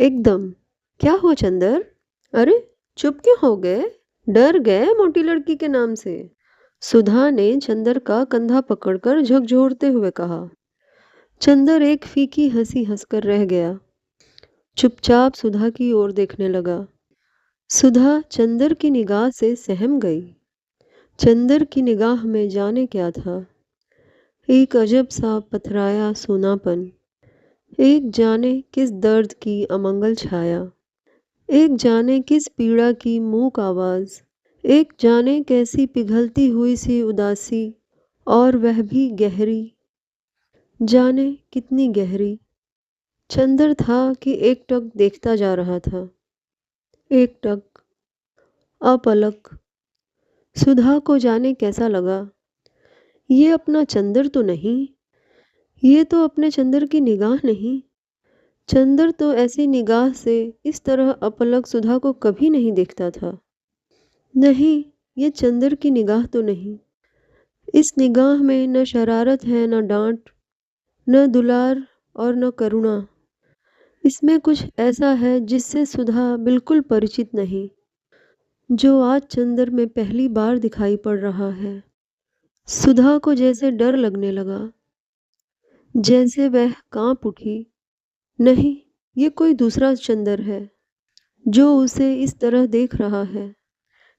एकदम। क्या हुआ चंदर? अरे, चुप क्यों हो गए? डर गए मोटी लड़की के नाम से? सुधा ने चंदर का कंधा पकड़कर झकझोरते हुए कहा। चंदर एक फीकी हंसी हंसकर रह गया। चुपचाप सुधा की ओर देखने लगा। सुधा चंदर की निगाह से सहम गई। चंदर की निगाह में जाने क्या था, एक अजब सा पथराया सूनापन, एक जाने किस दर्द की अमंगल छाया, एक जाने किस पीड़ा की मूक आवाज, एक जाने कैसी पिघलती हुई सी उदासी, और वह भी गहरी, जाने कितनी गहरी। चंदर था कि एकटक देखता जा रहा था, एकटक, अपलक। सुधा को जाने कैसा लगा। ये अपना चंदर तो नहीं, ये तो अपने चंदर की निगाह नहीं। चंदर तो ऐसी निगाह से इस तरह अपलक सुधा को कभी नहीं देखता था। नहीं, ये चंदर की निगाह तो नहीं। इस निगाह में न शरारत है, न डांट, न दुलार और न करुणा। इसमें कुछ ऐसा है जिससे सुधा बिल्कुल परिचित नहीं, जो आज चंदर में पहली बार दिखाई पड़ रहा है। सुधा को जैसे डर लगने लगा, जैसे वह कांप उठी। नहीं, ये कोई दूसरा चंदर है जो उसे इस तरह देख रहा है।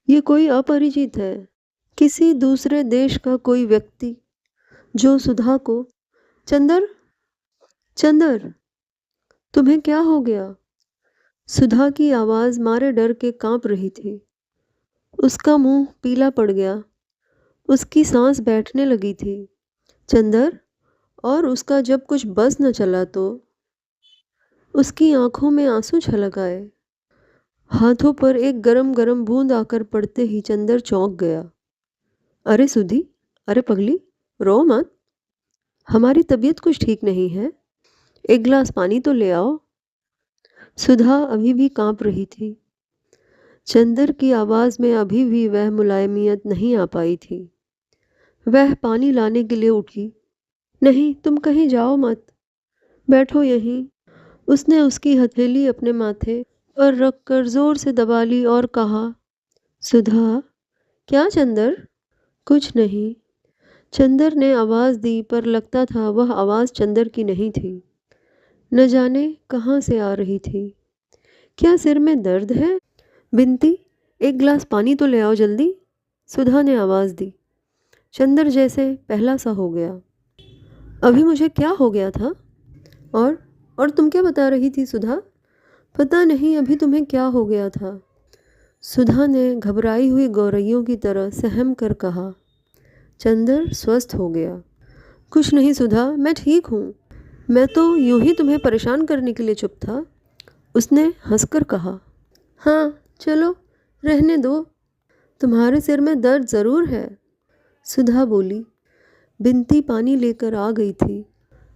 ये कोई अपरिचित है, किसी दूसरे देश का कोई व्यक्ति जो सुधा को। चंदर, चंदर, तुम्हें क्या हो गया? सुधा की आवाज मारे डर के कांप रही थी। उसका मुंह पीला पड़ गया, उसकी सांस बैठने लगी थी। चंदर, और उसका जब कुछ बस न चला तो उसकी आंखों में आंसू छलक आए। हाथों पर एक गरम गरम बूंद आकर पड़ते ही चंदर चौंक गया। अरे सुधी, अरे पगली, रो मत। हमारी तबीयत कुछ ठीक नहीं है, एक गिलास पानी तो ले आओ। सुधा अभी भी कांप रही थी। चंदर की आवाज में अभी भी वह मुलायमियत नहीं आ पाई थी। वह पानी लाने के लिए उठी। नहीं, तुम कहीं जाओ मत, बैठो यहीं। उसने उसकी हथेली अपने माथे पर रखकर जोर से दबा ली और कहा, सुधा। क्या चंदर? कुछ नहीं। चंदर ने आवाज दी, पर लगता था वह आवाज चंदर की नहीं थी। न जाने कहाँ से आ रही थी। क्या सिर में दर्द है? बिनती, एक गिलास पानी तो ले आओ जल्दी, सुधा ने आवाज दी। चंदर जैसे पहला सा हो गया। अभी मुझे क्या हो गया था? और तुम क्या बता रही थी सुधा? पता नहीं अभी तुम्हें क्या हो गया था, सुधा ने घबराई हुई गौरैयों की तरह सहम कर कहा। चंदर स्वस्थ हो गया। कुछ नहीं सुधा, मैं ठीक हूँ। मैं तो यूं ही तुम्हें परेशान करने के लिए चुप था, उसने हंसकर कहा। हाँ, चलो रहने दो, तुम्हारे सिर में दर्द ज़रूर है, सुधा बोली। बिनती पानी लेकर आ गई थी।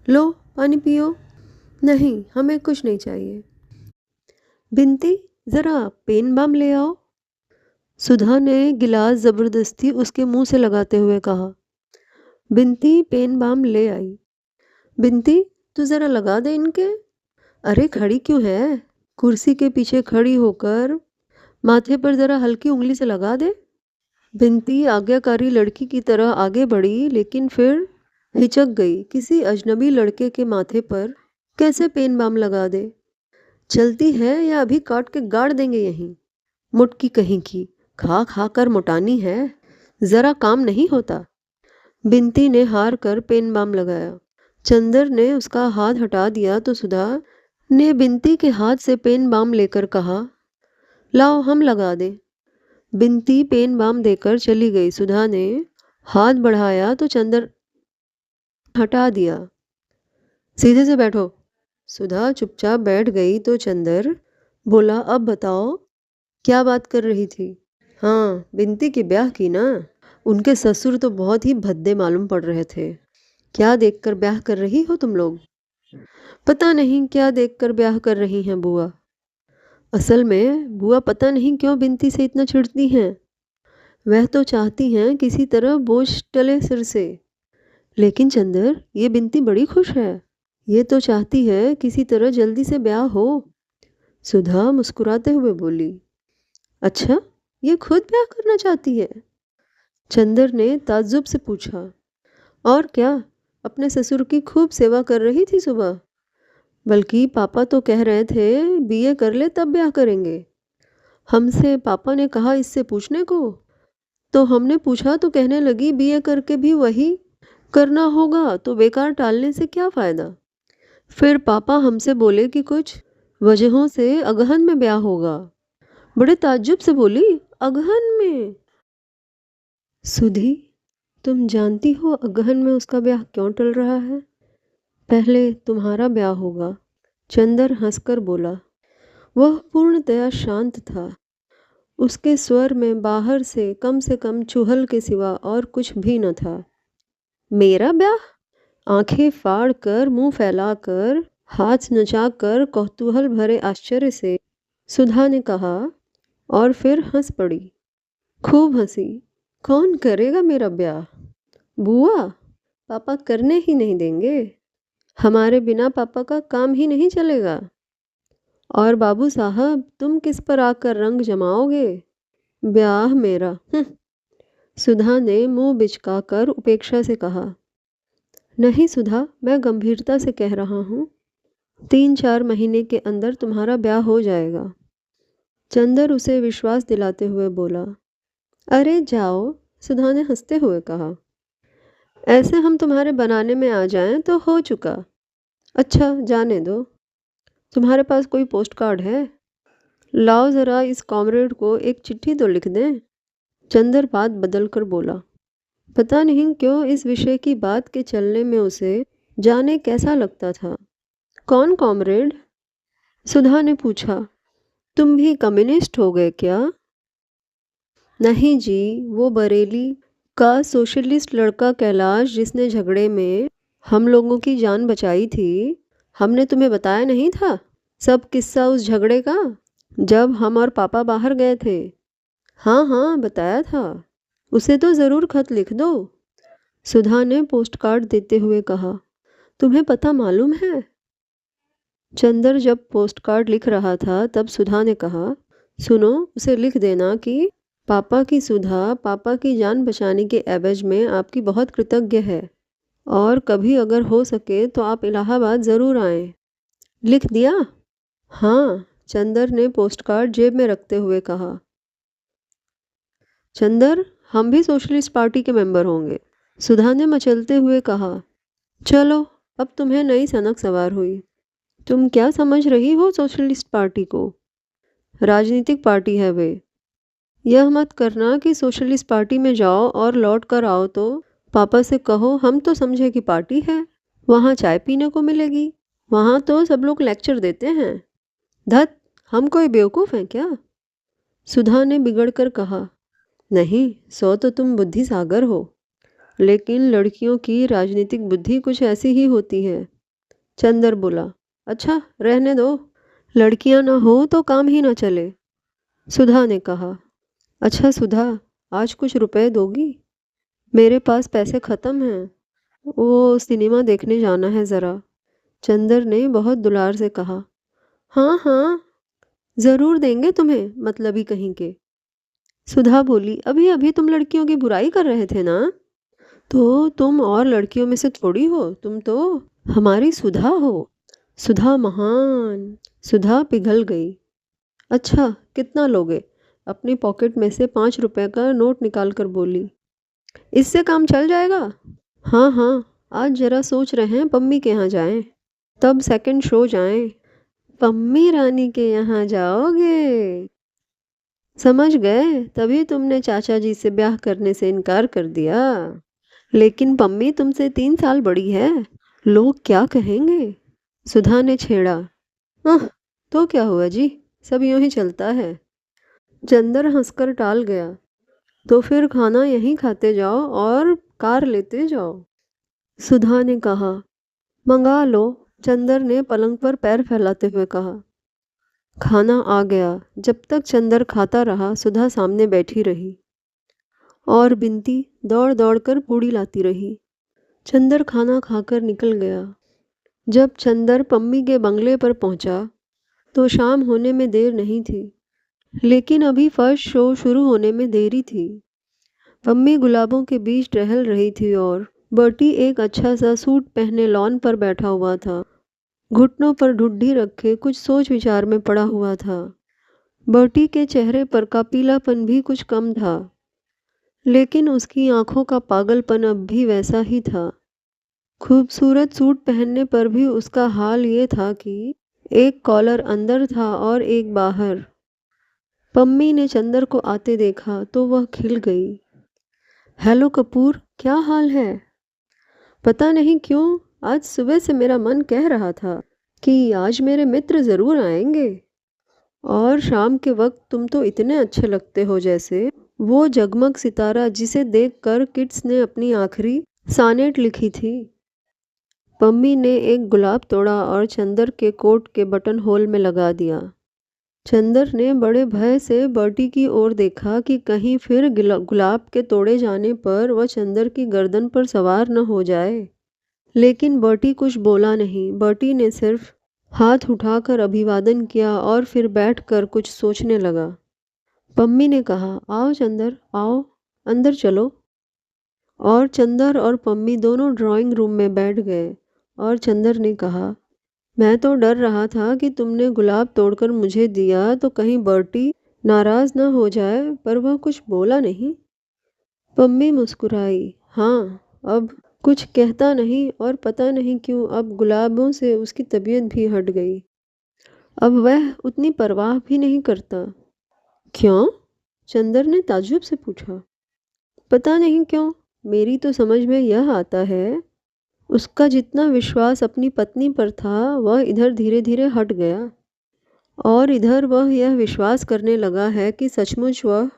लो पानी पियो। नहीं, हमें कुछ नहीं चाहिए। बिनती, ज़रा पेन बाम ले आओ, सुधा ने गिलास ज़बरदस्ती उसके मुंह से लगाते हुए कहा। बिनती पेन बाम ले आई। बिनती, तू ज़रा लगा दे इनके। अरे खड़ी क्यों है? कुर्सी के पीछे खड़ी होकर माथे पर ज़रा हल्की उंगली से लगा दे। बिनती आज्ञाकारी लड़की की तरह आगे बढ़ी, लेकिन फिर हिचक गई। किसी अजनबी लड़के के माथे पर कैसे पेन बाम लगा दे? चलती है या अभी काट के गाड़ देंगे यहीं? मुटकी कहीं की, खा खा कर मोटानी है, ज़रा काम नहीं होता। बिनती ने हार कर पेन बाम लगाया। चंदर ने उसका हाथ हटा दिया तो सुधा ने बिनती के हाथ से पेन बाम लेकर कहा, लाओ हम लगा दे। बिनती पेन बाम देकर चली गई। सुधा ने हाथ बढ़ाया तो चंदर हटा दिया। सीधे से बैठो। सुधा चुपचाप बैठ गई तो चंदर बोला, अब बताओ क्या बात कर रही थी? हाँ, बिनती के ब्याह की ना। उनके ससुर तो बहुत ही भद्दे मालूम पड़ रहे थे। क्या देखकर ब्याह कर रही हो तुम लोग? पता नहीं क्या देखकर ब्याह कर रही हैं बुआ। असल में बुआ पता नहीं क्यों बिनती से इतना चिढ़ती हैं। वह तो चाहती हैं किसी तरह बोझ टले सिर से, लेकिन चंदर, ये बिनती बड़ी खुश है। ये तो चाहती है किसी तरह जल्दी से ब्याह हो। सुधा मुस्कुराते हुए बोली, अच्छा, ये खुद ब्याह करना चाहती है? चंदर ने ताज्जुब से पूछा। और क्या, अपने ससुर की खूब सेवा कर रही थी सुबह। बल्कि पापा तो कह रहे थे बीए कर ले तब ब्याह करेंगे। हमसे पापा ने कहा इससे पूछने को, तो हमने पूछा तो कहने लगी बीए करके भी वही करना होगा, तो बेकार टालने से क्या फ़ायदा। फिर पापा हमसे बोले कि कुछ वजहों से अगहन में ब्याह होगा। बड़े ताज्जुब से बोली, अगहन में? सुधी, तुम जानती हो अगहन में उसका ब्याह क्यों टल रहा है? पहले तुम्हारा ब्याह होगा। चंदर हंसकर बोला। वह पूर्णतया शांत था। उसके स्वर में बाहर से कम चुहल के सिवा और कुछ भी न था। मेरा ब्याह? आंखें फाड़ कर, मुंह फैलाकर, हाथ नचाकर, कौतूहल भरे आश्चर्य से सुधा ने कहा, और फिर हंस पड़ी। खूब हंसी। कौन करेगा मेरा ब्याह? बुआ, पापा करने ही नहीं देंगे। हमारे बिना पापा का काम ही नहीं चलेगा। और बाबू साहब, तुम किस पर आकर रंग जमाओगे? ब्याह मेरा। सुधा ने मुंह बिचकाकर उपेक्षा से कहा। नहीं सुधा, मैं गंभीरता से कह रहा हूँ। 3-4 महीने के अंदर तुम्हारा ब्याह हो जाएगा। चंदर उसे विश्वास दिलाते हुए बोला। अरे जाओ, सुधा ने हंसते हुए कहा। ऐसे हम तुम्हारे बनाने में आ जाएं तो हो चुका। अच्छा, जाने दो। तुम्हारे पास कोई पोस्ट कार्ड है? लाओ ज़रा, इस कॉमरेड को एक चिट्ठी तो लिख दें। चंदर बात बदल कर बोला। पता नहीं क्यों इस विषय की बात के चलने में उसे जाने कैसा लगता था। कौन कॉमरेड? सुधा ने पूछा। तुम भी कम्युनिस्ट हो गए क्या? नहीं जी, वो बरेली का सोशलिस्ट लड़का कैलाश, जिसने झगड़े में हम लोगों की जान बचाई थी। हमने तुम्हें बताया नहीं था सब किस्सा उस झगड़े का, जब हम और पापा बाहर गए थे? हाँ हाँ, बताया था। उसे तो ज़रूर खत लिख दो। सुधा ने पोस्ट कार्ड देते हुए कहा। तुम्हें पता मालूम है? चंदर जब पोस्ट कार्ड लिख रहा था तब सुधा ने कहा, सुनो, उसे लिख देना कि पापा की सुधा पापा की जान बचाने के एवज में आपकी बहुत कृतज्ञ है, और कभी अगर हो सके तो आप इलाहाबाद ज़रूर आएं। लिख दिया? हाँ, चंदर ने पोस्ट कार्ड जेब में रखते हुए कहा। चंदर, हम भी सोशलिस्ट पार्टी के मेंबर होंगे, सुधा ने मचलते हुए कहा। चलो, अब तुम्हें नई सनक सवार हुई। तुम क्या समझ रही हो सोशलिस्ट पार्टी को? राजनीतिक पार्टी है वे। यह मत करना कि सोशलिस्ट पार्टी में जाओ और लौट कर आओ तो पापा से कहो हम तो समझे कि पार्टी है, वहाँ चाय पीने को मिलेगी। वहाँ तो सब लोग लेक्चर देते हैं। धत, हम कोई बेवकूफ़ हैं क्या? सुधा ने बिगड़ कर कहा। नहीं, सो तो तुम बुद्धि सागर हो, लेकिन लड़कियों की राजनीतिक बुद्धि कुछ ऐसी ही होती है। चंदर बोला। अच्छा, रहने दो, लड़कियां ना हो तो काम ही ना चले। सुधा ने कहा। अच्छा सुधा, आज कुछ रुपए दोगी? मेरे पास पैसे ख़त्म हैं, वो सिनेमा देखने जाना है ज़रा। चंदर ने बहुत दुलार से कहा। हाँ हाँ, ज़रूर देंगे तुम्हें, मतलबी कहीं के। सुधा बोली, अभी अभी तुम लड़कियों की बुराई कर रहे थे ना? तो तुम और लड़कियों में से थोड़ी हो, तुम तो हमारी सुधा हो। सुधा महान। सुधा पिघल गई। अच्छा, कितना लोगे? अपनी पॉकेट में से 5 रुपए का नोट निकाल कर बोली। इससे काम चल जाएगा? हाँ हाँ, आज जरा सोच रहे हैं पम्मी के यहाँ जाएं, तब सेकंड शो जाएं। पम्मी रानी के यहाँ जाओगे? समझ गए, तभी तुमने चाचा जी से ब्याह करने से इनकार कर दिया। लेकिन पम्मी तुमसे 3 साल बड़ी है, लोग क्या कहेंगे? सुधा ने छेड़ा। तो क्या हुआ जी, सब यूं ही चलता है। चंदर हंसकर टाल गया। तो फिर खाना यहीं खाते जाओ और कार लेते जाओ, सुधा ने कहा। मंगा लो, चंदर ने पलंग पर पैर फैलाते हुए कहा। खाना आ गया। जब तक चंदर खाता रहा सुधा सामने बैठी रही और बिनती दौड़ दौड़ कर पूड़ी लाती रही। चंदर खाना खाकर निकल गया। जब चंदर पम्मी के बंगले पर पहुंचा तो शाम होने में देर नहीं थी, लेकिन अभी फर्स्ट शो शुरू होने में देरी थी। पम्मी गुलाबों के बीच टहल रही थी और बर्टी एक अच्छा सा सूट पहने लॉन पर बैठा हुआ था। घुटनों पर ढुड्डी रखे कुछ सोच विचार में पड़ा हुआ था। बर्टी के चेहरे पर का पीलापन भी कुछ कम था, लेकिन उसकी आंखों का पागलपन अब भी वैसा ही था। खूबसूरत सूट पहनने पर भी उसका हाल ये था कि एक कॉलर अंदर था और एक बाहर। पम्मी ने चंदर को आते देखा तो वह खिल गई। हेलो कपूर, क्या हाल है? पता नहीं क्यों आज सुबह से मेरा मन कह रहा था कि आज मेरे मित्र ज़रूर आएंगे। और शाम के वक्त तुम तो इतने अच्छे लगते हो, जैसे वो जगमग सितारा जिसे देखकर किड्स ने अपनी आखिरी सानेट लिखी थी। पम्मी ने एक गुलाब तोड़ा और चंदर के कोट के बटन होल में लगा दिया। चंदर ने बड़े भय से बर्टी की ओर देखा कि कहीं फिर गुलाब के तोड़े जाने पर वह चंदर की गर्दन पर सवार न हो जाए। लेकिन बर्टी कुछ बोला नहीं। बर्टी ने सिर्फ हाथ उठाकर अभिवादन किया और फिर बैठकर कुछ सोचने लगा। पम्मी ने कहा, आओ चंदर, आओ, अंदर चलो। और चंदर और पम्मी दोनों ड्राइंग रूम में बैठ गए और चंदर ने कहा, मैं तो डर रहा था कि तुमने गुलाब तोड़कर मुझे दिया तो कहीं बर्टी नाराज न हो जाए, पर वह कुछ बोला नहीं। पम्मी मुस्कुराई। हाँ, अब कुछ कहता नहीं और पता नहीं क्यों अब गुलाबों से उसकी तबीयत भी हट गई। अब वह उतनी परवाह भी नहीं करता। क्यों? चंदर ने ताज्जुब से पूछा। पता नहीं क्यों, मेरी तो समझ में यह आता है, उसका जितना विश्वास अपनी पत्नी पर था वह इधर धीरे धीरे हट गया और इधर वह यह विश्वास करने लगा है कि सचमुच वह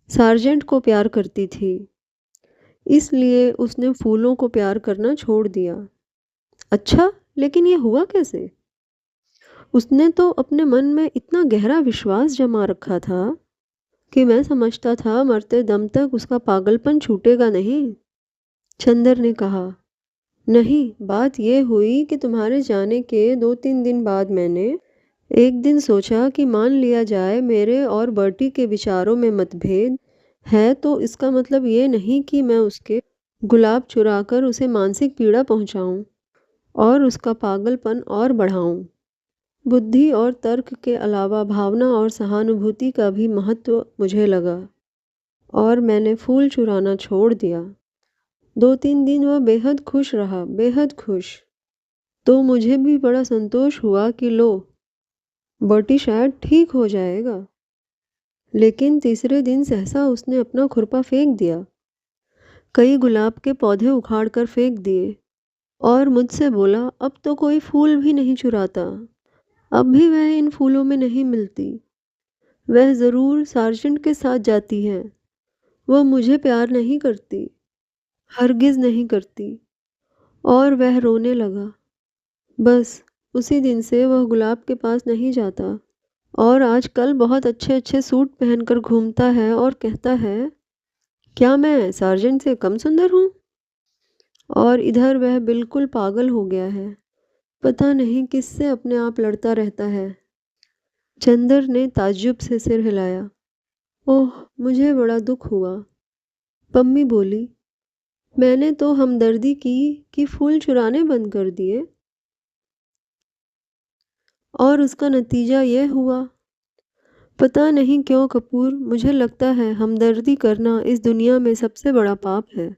सार्जेंट को प्यार करती थी, इसलिए उसने फूलों को प्यार करना छोड़ दिया। अच्छा, लेकिन ये हुआ कैसे? उसने तो अपने मन में इतना गहरा विश्वास जमा रखा था कि मैं समझता था मरते दम तक उसका पागलपन छूटेगा नहीं। चंदर ने कहा, नहीं, बात यह हुई कि तुम्हारे जाने के 2-3 दिन बाद मैंने एक दिन सोचा कि मान लिया जाए मेरे और बर्टी के विचारों में मतभेद है, तो इसका मतलब ये नहीं कि मैं उसके गुलाब चुराकर उसे मानसिक पीड़ा पहुंचाऊं और उसका पागलपन और बढ़ाऊं। बुद्धि और तर्क के अलावा भावना और सहानुभूति का भी महत्व मुझे लगा और मैंने फूल चुराना छोड़ दिया। 2-3 दिन वह बेहद खुश रहा, बेहद खुश। तो मुझे भी बड़ा संतोष हुआ कि लो, बर्टी शायद ठीक हो जाएगा। लेकिन तीसरे दिन सहसा उसने अपना खुरपा फेंक दिया, कई गुलाब के पौधे उखाड़कर फेंक दिए और मुझसे बोला, अब तो कोई फूल भी नहीं चुराता, अब भी वह इन फूलों में नहीं मिलती। वह ज़रूर सार्जेंट के साथ जाती है। वह मुझे प्यार नहीं करती, हरगिज़ नहीं करती। और वह रोने लगा। बस उसी दिन से वह गुलाब के पास नहीं जाता और आजकल बहुत अच्छे अच्छे सूट पहनकर घूमता है और कहता है, क्या मैं सार्जेंट से कम सुंदर हूँ? और इधर वह बिल्कुल पागल हो गया है, पता नहीं किससे अपने आप लड़ता रहता है। चंदर ने ताज्जुब से सिर हिलाया। ओह, मुझे बड़ा दुख हुआ। पम्मी बोली, मैंने तो हमदर्दी की कि फूल चुराने बंद कर दिए और उसका नतीजा यह हुआ। पता नहीं क्यों कपूर, मुझे लगता है हमदर्दी करना इस दुनिया में सबसे बड़ा पाप है।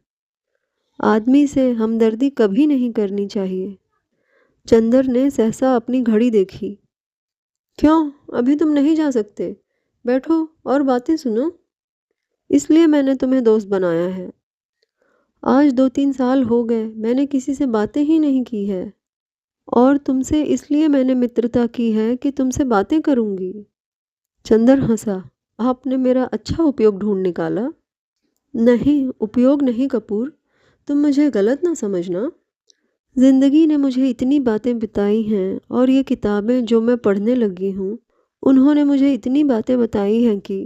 आदमी से हमदर्दी कभी नहीं करनी चाहिए। चंदर ने सहसा अपनी घड़ी देखी। क्यों, अभी तुम नहीं जा सकते? बैठो और बातें सुनो। इसलिए मैंने तुम्हें दोस्त बनाया है। आज 2-3 साल हो गए मैंने किसी से बातें ही नहीं की है और तुमसे इसलिए मैंने मित्रता की है कि तुमसे बातें करूंगी। चंदर हंसा। आपने मेरा अच्छा उपयोग ढूंढ निकाला। नहीं, उपयोग नहीं कपूर, तुम मुझे गलत ना समझना। जिंदगी ने मुझे इतनी बातें बताई हैं और ये किताबें जो मैं पढ़ने लगी हूँ, उन्होंने मुझे इतनी बातें बताई हैं कि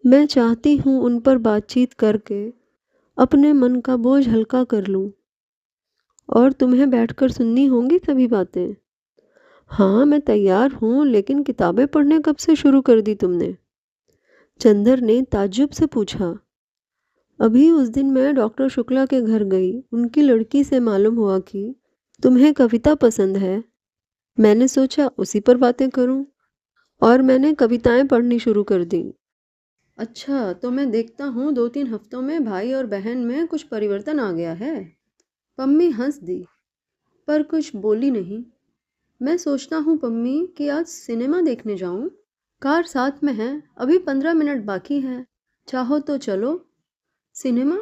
मैं चाहती हूँ उन पर बातचीत करके अपने मन का बोझ हल्का कर लूँ। और तुम्हें बैठकर सुननी होंगी सभी बातें। हाँ, मैं तैयार हूँ, लेकिन किताबें पढ़ने कब से शुरू कर दी तुमने? चंदर ने ताज्जुब से पूछा। अभी उस दिन मैं डॉक्टर शुक्ला के घर गई। उनकी लड़की से मालूम हुआ कि तुम्हें कविता पसंद है। मैंने सोचा उसी पर बातें करूं, और मैंने कविताएं पढ़नी शुरू कर दी। अच्छा, तो मैं देखता हूँ 2-3 हफ्तों में भाई और बहन में कुछ परिवर्तन आ गया है। पम्मी हंस दी, पर कुछ बोली नहीं। मैं सोचता हूँ पम्मी कि आज सिनेमा देखने जाऊं। कार साथ में है, अभी 15 मिनट बाकी है। चाहो तो चलो। सिनेमा?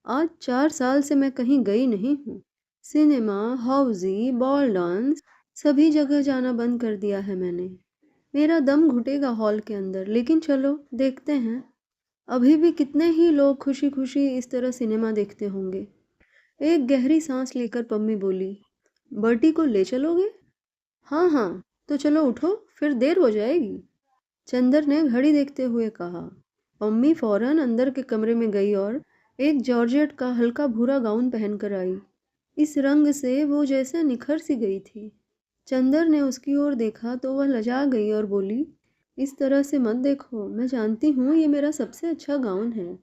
आज 4 साल से मैं कहीं गई नहीं हूँ। सिनेमा, हाउजी, बॉल डांस, सभी जगह जाना बंद कर दिया है मैंने। मेरा दम घुटेगा हॉल के अंदर, लेकिन चलो देखते हैं। अभी भी कितने ही लोग खुशी खुशी इस तरह सिनेमा देखते होंगे। एक गहरी सांस लेकर पम्मी बोली, बर्टी को ले चलोगे? हाँ हाँ, तो चलो उठो, फिर देर हो जाएगी। चंदर ने घड़ी देखते हुए कहा। पम्मी फौरन अंदर के कमरे में गई और एक जॉर्जेट का हल्का भूरा गाउन पहनकर आई। इस रंग से वो जैसे निखर सी गई थी। चंदर ने उसकी ओर देखा तो वह लजा गई और बोली, इस तरह से मत देखो, मैं जानती हूँ ये मेरा सबसे अच्छा गाउन है।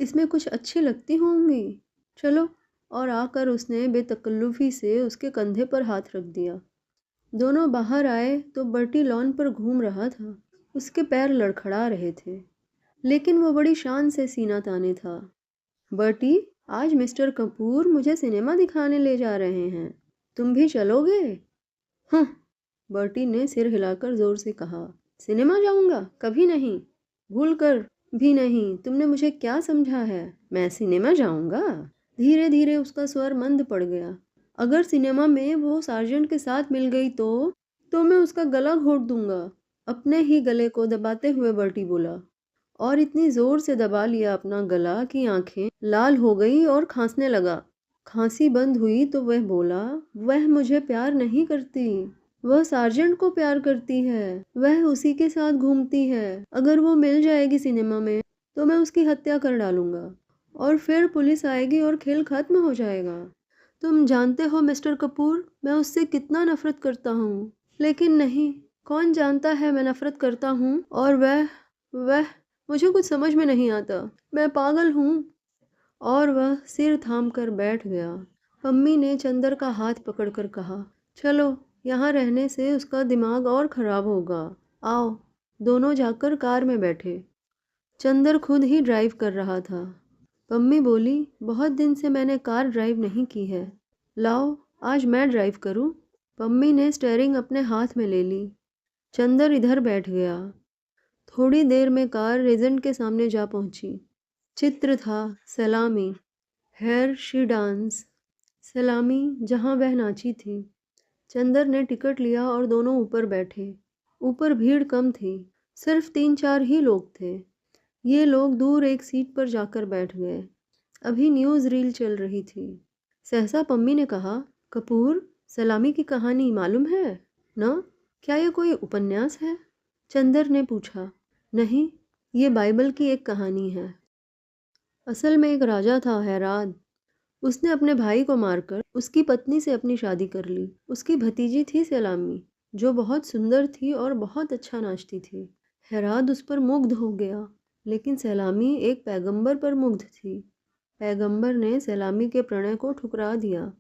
इसमें कुछ अच्छी लगती होंगी। चलो। और आकर उसने बेतकल्लुफी से उसके कंधे पर हाथ रख दिया। दोनों बाहर आए तो बर्टी लॉन पर घूम रहा था। उसके पैर लड़खड़ा रहे थे, लेकिन वो बड़ी शान से सीना ताने था। बर्टी, आज मिस्टर कपूर मुझे सिनेमा दिखाने ले जा रहे हैं। तुम भी चलोगे? हं, बर्टी ने सिर हिलाकर जोर से कहा। सिनेमा जाऊंगा? कभी नहीं, भूल कर भी नहीं। तुमने मुझे क्या समझा है? मैं सिनेमा जाऊंगा? धीरे धीरे उसका स्वर मंद पड़ गया। अगर सिनेमा में वो सार्जेंट के साथ मिल गई तो मैं उसका गला घोट दूंगा। अपने ही गले को दबाते हुए बर्टी बोला, और इतनी जोर से दबा लिया अपना गला कि आंखें लाल हो गई और खांसने लगा। खांसी बंद हुई तो वह बोला, वह मुझे प्यार नहीं करती, वह सार्जेंट को प्यार करती है। वह उसी के साथ घूमती है। अगर वो मिल जाएगी सिनेमा में तो मैं उसकी हत्या कर डालूंगा, और फिर पुलिस आएगी और खेल खत्म हो जाएगा। तुम जानते हो मिस्टर कपूर, मैं उससे कितना नफरत करता हूँ। लेकिन नहीं, कौन जानता है मैं नफरत करता हूँ, और वह मुझे कुछ समझ में नहीं आता। मैं पागल हूँ। और वह सिर थाम कर बैठ गया। पम्मी ने चंदर का हाथ पकड़कर कहा, चलो, यहाँ रहने से उसका दिमाग और खराब होगा। आओ। दोनों जाकर कार में बैठे। चंदर खुद ही ड्राइव कर रहा था। पम्मी बोली, बहुत दिन से मैंने कार ड्राइव नहीं की है। लाओ, आज मैं ड्राइव करूं। पम्मी ने स्टीयरिंग अपने हाथ में ले ली। चंदर इधर बैठ गया। थोड़ी देर में कार रेजेंट के सामने जा पहुंची। चित्र था सलामी, हेयर शी डांस। सलामी जहां वह नाची थी। चंदर ने टिकट लिया और दोनों ऊपर बैठे। ऊपर भीड़ कम थी, सिर्फ 3-4 ही लोग थे। ये लोग दूर एक सीट पर जाकर बैठ गए। अभी न्यूज़ रील चल रही थी। सहसा पम्मी ने कहा, कपूर, सलामी की कहानी मालूम है ना? क्या ये कोई उपन्यास है? चंदर ने पूछा। नहीं, ये बाइबल की एक कहानी है। असल में एक राजा था, हैराद। उसने अपने भाई को मारकर उसकी पत्नी से अपनी शादी कर ली। उसकी भतीजी थी सलामी, जो बहुत सुंदर थी और बहुत अच्छा नाचती थी। हैराद उस पर मुग्ध हो गया, लेकिन सलामी एक पैगंबर पर मुग्ध थी। पैगंबर ने सलामी के प्रणय को ठुकरा दिया।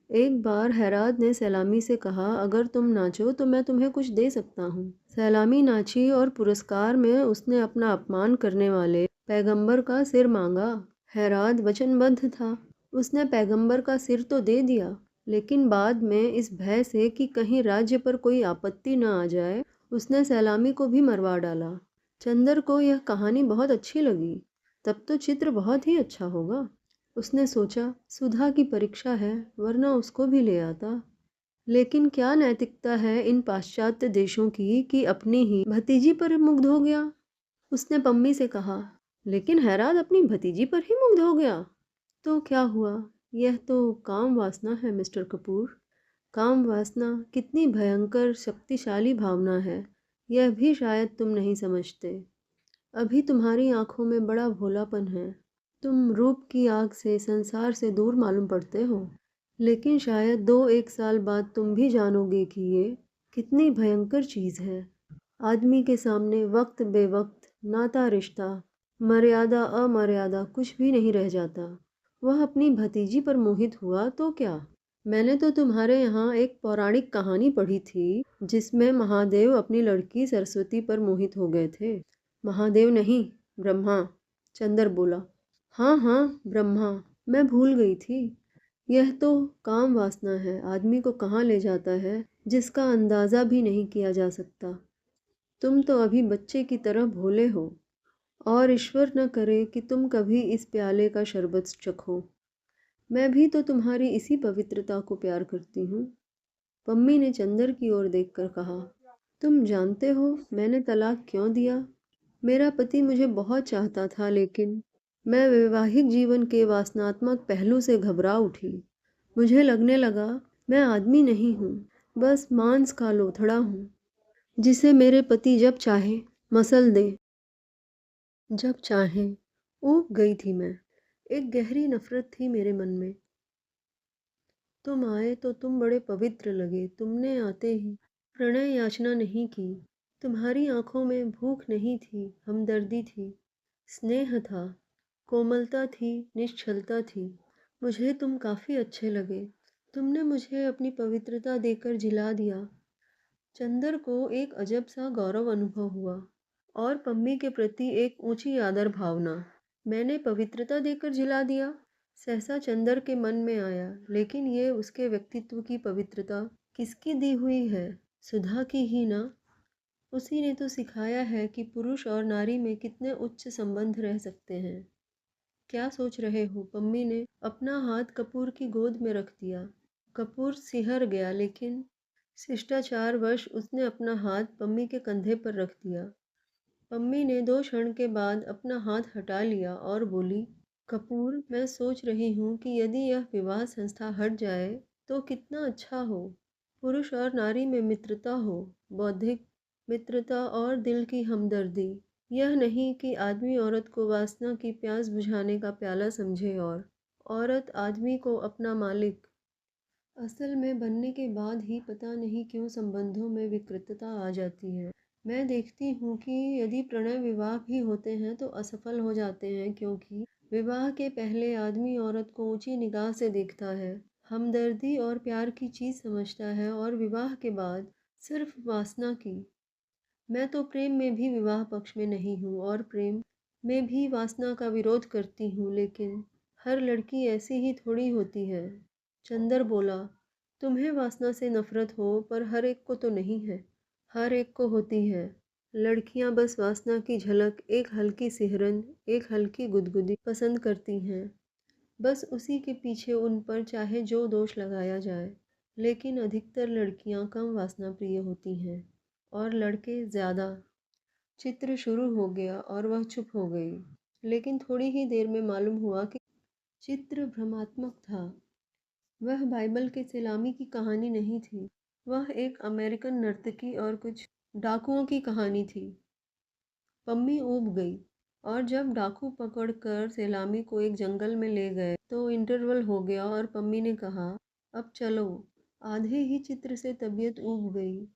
एक बार हैराद ने सलामी से कहा, अगर तुम नाचो तो मैं तुम्हें कुछ दे सकता हूँ। सलामी नाची और पुरस्कार में उसने अपना अपमान करने वाले पैगंबर का सिर मांगा। हैराद वचनबद्ध था। उसने पैगंबर का सिर तो दे दिया, लेकिन बाद में इस भय से कि कहीं राज्य पर कोई आपत्ति न आ जाए, उसने सलामी को भी मरवा डाला। चंदर को यह कहानी बहुत अच्छी लगी। तब तो चित्र बहुत ही अच्छा होगा। उसने सोचा, सुधा की परीक्षा है, वरना उसको भी ले आता। लेकिन क्या नैतिकता है इन पाश्चात्य देशों की कि अपनी ही भतीजी पर मुग्ध हो गया। उसने पम्मी से कहा, लेकिन हैराद अपनी भतीजी पर ही मुग्ध हो गया तो क्या हुआ? यह तो काम वासना है मिस्टर कपूर। काम वासना कितनी भयंकर शक्तिशाली भावना है, यह भी शायद तुम नहीं समझते। अभी तुम्हारी आंखों में बड़ा भोलापन है। तुम रूप की आग से संसार से दूर मालूम पड़ते हो, लेकिन शायद 2-1 साल बाद तुम भी जानोगे कितनी भयंकर चीज़ है। आदमी के सामने वक्त बेवक्त, नाता रिश्ता, मर्यादा अमर्यादा कुछ भी नहीं रह जाता। वह अपनी भतीजी पर मोहित हुआ तो क्या? मैंने तो तुम्हारे यहाँ एक पौराणिक कहानी पढ़ी थी जिसमें महादेव अपनी लड़की सरस्वती पर मोहित हो गए थे। महादेव नहीं, ब्रह्मा, चंदर बोला। हाँ हाँ, ब्रह्मा, मैं भूल गई थी। यह तो काम वासना है, आदमी को कहाँ ले जाता है जिसका अंदाजा भी नहीं किया जा सकता। तुम तो अभी बच्चे की तरह भोले हो, और ईश्वर न करे कि तुम कभी इस प्याले का शरबत चखो। मैं भी तो तुम्हारी इसी पवित्रता को प्यार करती हूँ। पम्मी ने चंदर की ओर देखकर कहा, तुम जानते हो मैंने तलाक क्यों दिया? मेरा पति मुझे बहुत चाहता था, लेकिन मैं वैवाहिक जीवन के वासनात्मक पहलू से घबरा उठी। मुझे लगने लगा मैं आदमी नहीं हूँ, बस मांस का लोथड़ा हूँ जिसे मेरे पति जब चाहे मसल दे। जब चाहे। ऊब गई थी मैं। एक गहरी नफरत थी मेरे मन में। तुम आए तो तुम बड़े पवित्र लगे। तुमने आते ही प्रणय याचना नहीं की। तुम्हारी आंखों में भूख नहीं थी, हमदर्दी थी, स्नेह था, कोमलता थी, निश्चलता थी। मुझे तुम काफ़ी अच्छे लगे। तुमने मुझे अपनी पवित्रता देकर जिला दिया। चंदर को एक अजब सा गौरव अनुभव हुआ, और पम्मी के प्रति एक ऊंची आदर भावना। मैंने पवित्रता देकर जिला दिया? सहसा चंदर के मन में आया, लेकिन ये उसके व्यक्तित्व की पवित्रता किसकी दी हुई है? सुधा की ही ना। उसी ने तो सिखाया है कि पुरुष और नारी में कितने उच्च संबंध रह सकते हैं। क्या सोच रहे हो? पम्मी ने अपना हाथ कपूर की गोद में रख दिया। कपूर सिहर गया, लेकिन शिष्टाचारवश उसने अपना हाथ पम्मी के कंधे पर रख दिया। पम्मी ने 2 क्षण के बाद अपना हाथ हटा लिया और बोली, कपूर, मैं सोच रही हूँ कि यदि यह विवाह संस्था हट जाए तो कितना अच्छा हो। पुरुष और नारी में मित्रता हो, बौद्धिक मित्रता और दिल की हमदर्दी। यह नहीं कि आदमी औरत को वासना की प्यास बुझाने का प्याला समझे और औरत आदमी को अपना मालिक। असल में बनने के बाद ही पता नहीं क्यों संबंधों में विकृतता आ जाती है। मैं देखती हूँ कि यदि प्रणय विवाह भी होते हैं तो असफल हो जाते हैं, क्योंकि विवाह के पहले आदमी औरत को ऊंची निगाह से देखता है, हमदर्दी और प्यार की चीज़ समझता है, और विवाह के बाद सिर्फ वासना की। मैं तो प्रेम में भी विवाह पक्ष में नहीं हूँ, और प्रेम में भी वासना का विरोध करती हूँ, लेकिन हर लड़की ऐसी ही थोड़ी होती है। चंदर बोला, तुम्हें वासना से नफरत हो, पर हर एक को तो नहीं है। हर एक को होती है। लड़कियां बस वासना की झलक, एक हल्की सिहरन, एक हल्की गुदगुदी पसंद करती हैं। बस उसी के पीछे उन पर चाहे जो दोष लगाया जाए। लेकिन अधिकतर लड़कियां कम वासना प्रिय होती हैं, और लड़के ज़्यादा। चित्र शुरू हो गया और वह चुप हो गई, लेकिन थोड़ी ही देर में मालूम हुआ कि चित्र भ्रमात्मक था। वह बाइबल के सलामी की कहानी नहीं थी। वह एक अमेरिकन नर्तकी और कुछ डाकुओं की कहानी थी। पम्मी ऊब गई, और जब डाकू पकड़कर सलामी को एक जंगल में ले गए तो इंटरवल हो गया और पम्मी ने कहा, अब चलो। आधे ही चित्र से तबीयत ऊब गई।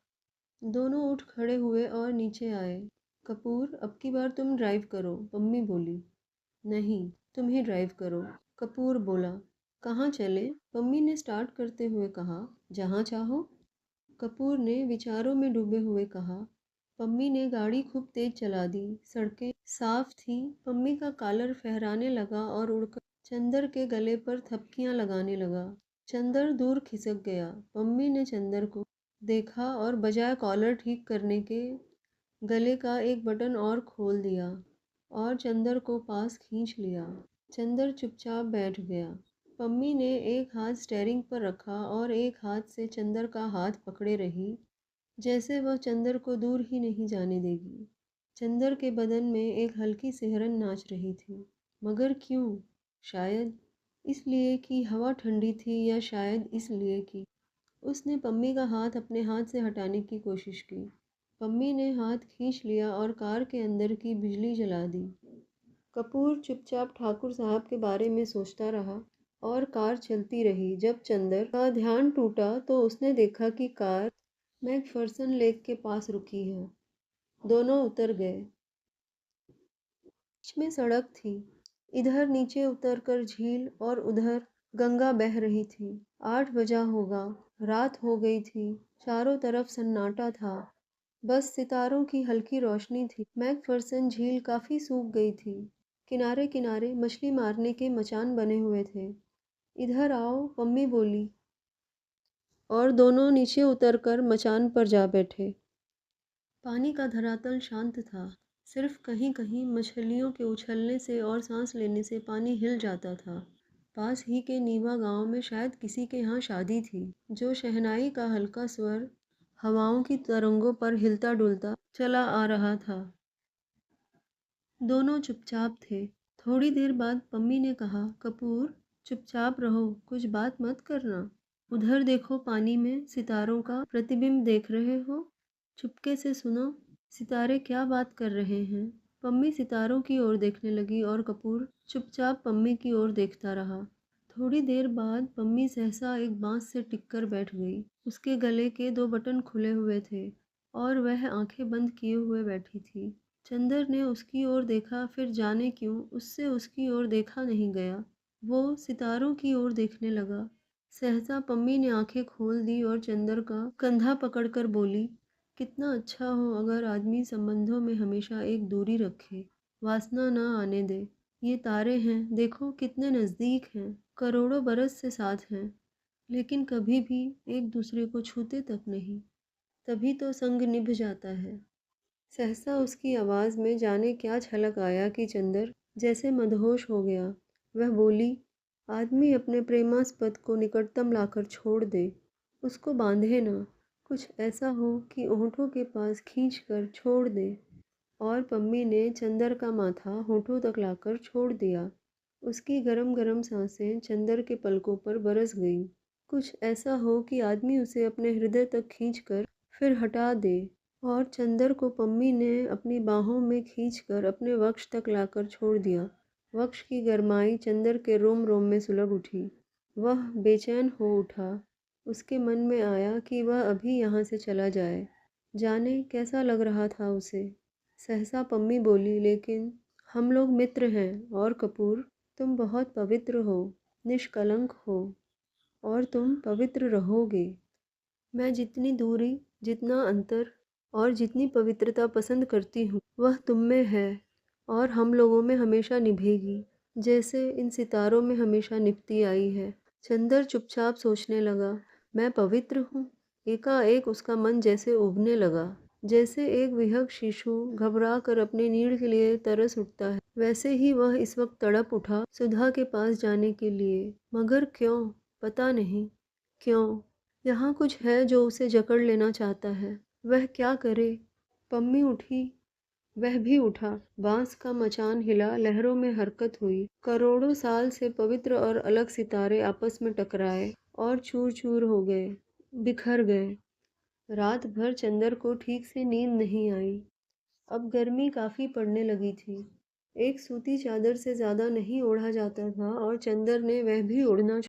दोनों उठ खड़े हुए और नीचे आए। कपूर, अब की बार तुम ड्राइव करो, पम्मी बोली। नहीं, तुम ही ड्राइव करो, कपूर बोला। कहाँ चले? पम्मी ने स्टार्ट करते हुए कहा। जहाँ चाहो, कपूर ने विचारों में डूबे हुए कहा। पम्मी ने गाड़ी खूब तेज चला दी। सड़कें साफ थी। पम्मी का कॉलर फहराने लगा और उड़कर चंदर के गले पर थपकियां लगाने लगा। चंदर दूर खिसक गया। पम्मी ने चंदर को देखा और बजाय कॉलर ठीक करने के गले का एक बटन और खोल दिया, और चंदर को पास खींच लिया। चंदर चुपचाप बैठ गया। पम्मी ने एक हाथ स्टेयरिंग पर रखा और एक हाथ से चंदर का हाथ पकड़े रही, जैसे वह चंदर को दूर ही नहीं जाने देगी। चंदर के बदन में एक हल्की सिहरन नाच रही थी। मगर क्यों? शायद इसलिए कि हवा ठंडी थी, या शायद इसलिए कि उसने पम्मी का हाथ अपने हाथ से हटाने की कोशिश की। पम्मी ने हाथ खींच लिया और कार के अंदर की बिजली जला दी। कपूर चुपचाप ठाकुर साहब के बारे में सोचता रहा, और कार चलती रही। जब चंदर का ध्यान टूटा तो उसने देखा कि कार मैकफर्सन लेक के पास रुकी है। दोनों उतर गए। बीच में सड़क थी। इधर नीचे उतरकर झील और उधर गंगा बह रही थी। 8 बजा होगा। रात हो गई थी। चारों तरफ सन्नाटा था। बस सितारों की हल्की रोशनी थी। मैकफर्सन झील काफी सूख गई थी। किनारे किनारे मछली मारने के मचान बने हुए थे। इधर आओ, पम्मी बोली, और दोनों नीचे उतरकर मचान पर जा बैठे। पानी का धरातल शांत था। सिर्फ कहीं कहीं मछलियों के उछलने से और सांस लेने से पानी हिल जाता था। पास ही के नीवा गांव में शायद किसी के यहाँ शादी थी। जो शहनाई का हल्का स्वर हवाओं की तरंगों पर हिलता डुलता चला आ रहा था। दोनों चुपचाप थे। थोड़ी देर बाद पम्मी ने कहा, कपूर, चुपचाप रहो, कुछ बात मत करना। उधर देखो, पानी में सितारों का प्रतिबिंब देख रहे हो? चुपके से सुनो, सितारे क्या बात कर रहे हैं। पम्मी सितारों की ओर देखने लगी और कपूर चुपचाप पम्मी की ओर देखता रहा। थोड़ी देर बाद पम्मी सहसा एक बांस से टिककर बैठ गई। उसके गले के 2 बटन खुले हुए थे और वह आंखें बंद किए हुए बैठी थी। चंदर ने उसकी ओर देखा, फिर जाने क्यों उससे उसकी ओर देखा नहीं गया। वो सितारों की ओर देखने लगा। सहसा पम्मी ने आंखें खोल दी और चंदर का कंधा पकड़कर बोली, कितना अच्छा हो अगर आदमी संबंधों में हमेशा एक दूरी रखे, वासना न आने दे। ये तारे हैं, देखो कितने नज़दीक हैं, करोड़ों बरस से साथ हैं, लेकिन कभी भी एक दूसरे को छूते तक नहीं। तभी तो संग निभ जाता है। सहसा उसकी आवाज़ में जाने क्या छलक आया कि चंदर जैसे मदहोश हो गया। वह बोली, आदमी अपने प्रेमास्पद को निकटतम लाकर छोड़ दे, उसको बांधे ना, कुछ ऐसा हो कि होठों के पास खींच कर छोड़ दे। और पम्मी ने चंदर का माथा होठों तक लाकर छोड़ दिया। उसकी गरम गरम सांसें चंदर के पलकों पर बरस गईं। कुछ ऐसा हो कि आदमी उसे अपने हृदय तक खींचकर फिर हटा दे। और चंदर को पम्मी ने अपनी बाहों में खींचकर अपने वक्ष तक लाकर छोड़ दिया। वक्ष की गरमाई चंदर के रोम रोम में सुलग उठी। वह बेचैन हो उठा। उसके मन में आया कि वह अभी यहाँ से चला जाए। जाने कैसा लग रहा था उसे। सहसा पम्मी बोली, लेकिन हम लोग मित्र हैं, और कपूर, तुम बहुत पवित्र हो, निष्कलंक हो, और तुम पवित्र रहोगे। मैं जितनी दूरी, जितना अंतर और जितनी पवित्रता पसंद करती हूँ, वह तुम में है और हम लोगों में हमेशा निभेगी, जैसे इन सितारों में हमेशा निभती आई है। चंदर चुपचाप सोचने लगा, मैं पवित्र हूँ? एकाएक उसका मन जैसे उबने लगा। जैसे एक विहग शिशु घबरा कर अपने नीड़ के लिए तरस उठता है, वैसे ही वह इस वक्त तड़प उठा सुधा के पास जाने के लिए। मगर क्यों? पता नहीं क्यों। यहाँ कुछ है जो उसे जकड़ लेना चाहता है। वह क्या करे? पम्मी उठी, वह भी उठा। बांस का मचान हिला, लहरों में हरकत हुई। करोड़ों साल से पवित्र और अलग सितारे आपस में टकराए और चूर चूर हो गए, बिखर गए। रात भर चंदर को ठीक से नींद नहीं आई। अब गर्मी काफी पड़ने लगी थी। एक सूती चादर से ज्यादा नहीं ओढ़ा जाता था और चंदर ने वह भी ओढ़ना